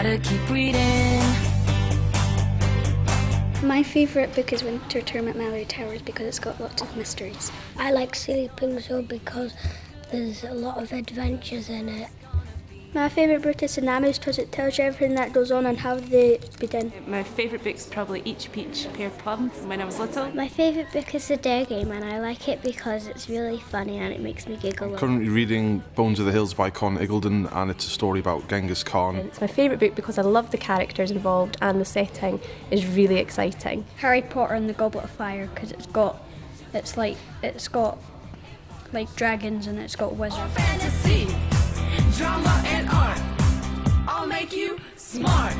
gotta keep reading. My favourite book is Winter Term at Mallory Towers because it's got lots of mysteries. I like Sleeping Zoo because there's a lot of adventures in it. My favourite book is Tsunamis because it tells you everything that goes on and how they be done. My favourite book's probably Each Peach, Pear Plum from when I was little. My favourite book is The Dare Game, and I like it because it's really funny and it makes me giggle. I'm currently reading Bones of the Hills by Con Iggulden, and it's a story about Genghis Khan. It's my favourite book because I love the characters involved and the setting is really exciting. Harry Potter and the Goblet of Fire because it's got dragons and it's got wizards. Fantasy, drama and art, all make you smart.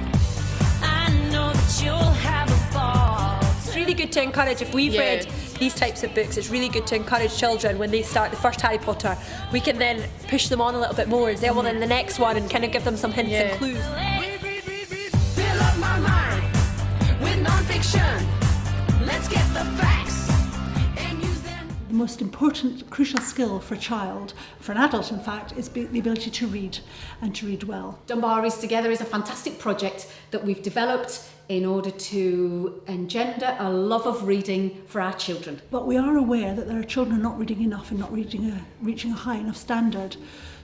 I know that you'll have a ball. It's really good to encourage, if we've read these types of books, it's really good to encourage children when they start the first Harry Potter. We can then push them on a little bit more and say, well, then the next one, and kind of give them some hints and clues. Fill up my mind with non-fiction. Let's get the facts and use them. The most important, crucial skill for a child, for an adult in fact, is the ability to read and to read well. Dunbar Reads Together is a fantastic project that we've developed in order to engender a love of reading for our children. But we are aware that there are children who are not reading enough and not reaching a high enough standard.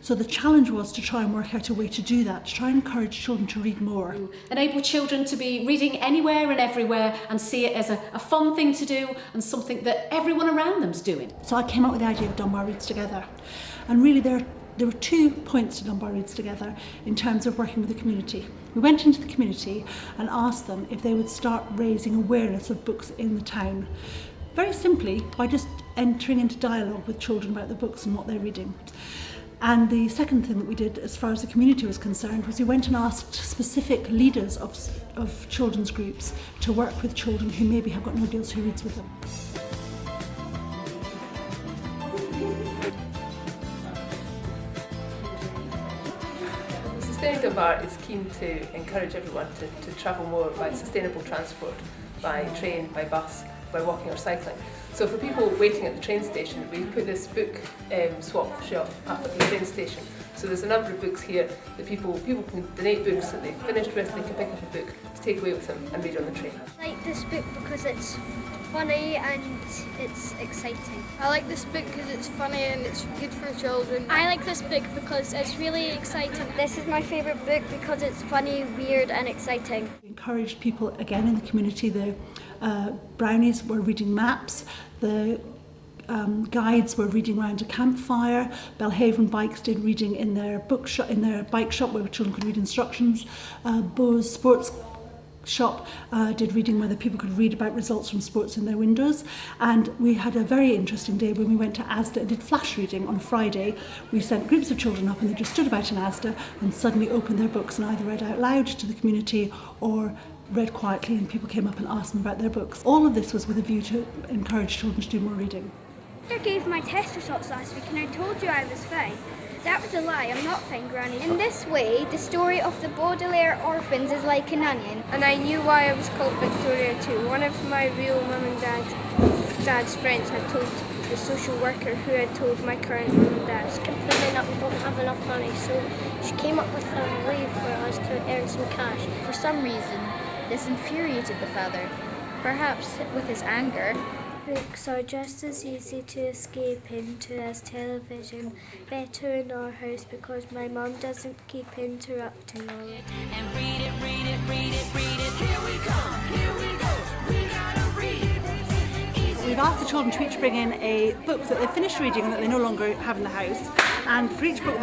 So the challenge was to try and work out a way to do that, to try and encourage children to read more. Enable children to be reading anywhere and everywhere and see it as a fun thing to do and something that everyone around them's doing. So I came up with the idea of Dunbar Reads Together. And really there were 2 points to Dunbar Reads Together in terms of working with the community. We went into the community and asked them if they would start raising awareness of books in the town. Very simply, by just entering into dialogue with children about the books and what they're reading. And the second thing that we did, as far as the community was concerned, was we went and asked specific leaders of children's groups to work with children who maybe have got nobody else who reads with them. Sustainable Dunbar is keen to encourage everyone to travel more by sustainable transport, by train, by bus, by walking or cycling. So for people waiting at the train station, we put this book swap shop up at the train station. So there's a number of books here that people can donate books that they've finished with, they can pick up a book to take away with them and read on the train. I like this book because it's funny and it's exciting. I like this book because it's funny and it's good for children. I like this book because it's really exciting. This is my favourite book because it's funny, weird and exciting. We encouraged people again in the community. The brownies were reading maps, the guides were reading around a campfire, Belhaven Bikes did reading in their bike shop where children could read instructions, Bo's Sports Shop did reading where the people could read about results from sports in their windows. And we had a very interesting day when we went to Asda and did flash reading on Friday. We sent groups of children up and they just stood about in Asda and suddenly opened their books and either read out loud to the community or read quietly, and people came up and asked them about their books. All of this was with a view to encourage children to do more reading. I gave my test results last week and I told you I was fine. That was a lie, I'm not fine, Granny. In this way, the story of the Baudelaire orphans is like an onion. And I knew why I was called Victoria too. One of my real mum and dad's friends had told the social worker who had told my current mum and dad. Complaining that we don't have enough money, so she came up with a way for us to earn some cash. For some reason, this infuriated the father, perhaps with his anger. Books are just as easy to escape into as television, better in our house because my mum doesn't keep interrupting all it. And read it, read it, read it, read it. Here we go, we gotta read it. We've asked the children to each bring in a book that they've finished reading and that they no longer have in the house. And for each book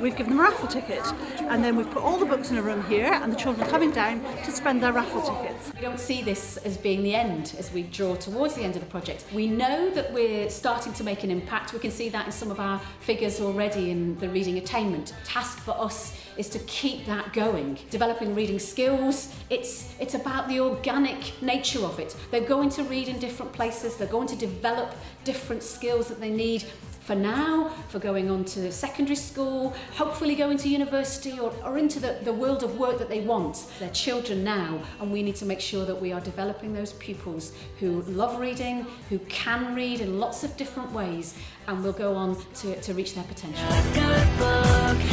we've given them a raffle ticket. And then we've put all the books in a room here and the children are coming down to spend their raffle tickets. We don't see this as being the end as we draw towards the end of the project. We know that we're starting to make an impact. We can see that in some of our figures already in the reading attainment. Task for us is to keep that going. Developing reading skills, it's about the organic nature of it. They're going to read in different places, they're going to develop different skills that they need for now, for going on to secondary school, hopefully going to university or into the world of work that they want. They're children now, and we need to make sure that we are developing those pupils who love reading, who can read in lots of different ways, and will go on to reach their potential. A good book.